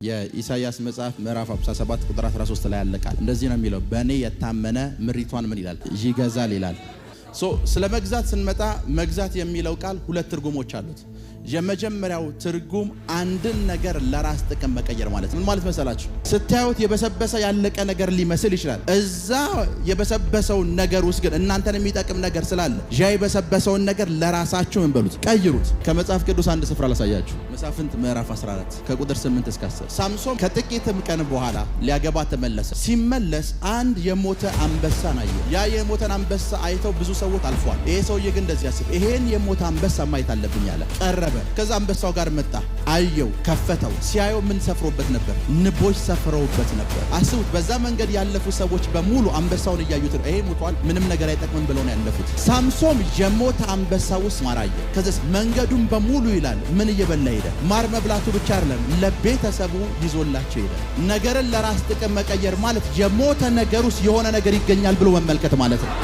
የኢሳይያስ መጽሐፍ ምዕራፍ 57 ቁጥር 13 ላይ ያለቃል እንደዚህ ነው የሚለው በእኔ የታመነ ምሪቷን ምን ይላል ይገዛል ይላል። ስለ መግዛት ስንመጣ መግዛት የሚለው ቃል ሁለት ትርጉሞች አሉት። የመጀመሪያው ትርጉም አንድን ነገር ለራስ ጥቅም መቀየር ማለት ምን ማለት መሰላችሁ? ስታዩት የበሰበሰ ያለቀ ነገር ሊመስል ይችላል። እዛ የበሰበሰው ነገር ውስጥ ግን እናንተን የሚጠቅም ነገር ስላለ ያ የበሰበሰውን ነገር ለራሳችሁ ምን በሉት ቀይሩት። ከመጽሐፍ ቅዱስ አንድ ስፍራ ላሳያችሁ። መሳፍንት ምዕራፍ 14 ከቁጥር 8 እስከ 10 ሳምሶን ከጥቂትም ቀን በኋላ ሊያገባ ተመለሰ። ሲመለስ አንድ የሞተ አንበሳን አየ። ያ የሞተን አንበሳ አይተው ብዙ ሰዎች አልፏል። ይሄ ሰውዬ ግን እንደዚህ ያስብ ይሄን የሞተ አንበሳ ማየት አለብኝ አለ። ቀረበ። ከዛ አንበሳው ጋር መጣ፣ አየው፣ ከፈተው። ሲያየው ምን ሰፍሮበት ነበር? ንቦች ሰፍረውበት ነበር። አስቡት፣ በዛ መንገድ ያለፉ ሰዎች በሙሉ አንበሳውን እያዩት ይሄ ሞቷል፣ ምንም ነገር አይጠቅምም ብለው ነው ያለፉት። ሳምሶን የሞተ አንበሳ ውስጥ ማር አየ። ከዛስ መንገዱን በሙሉ ይላል ምን እየበላ ሄደ? ማር መብላቱ ብቻ አይደለም፣ ለቤተሰቡ ይዞላቸው ሄደ። ነገርን ለራስ ጥቅም መቀየር ማለት የሞተ ነገር ውስጥ የሆነ ነገር ይገኛል ብሎ መመልከት ማለት ነው።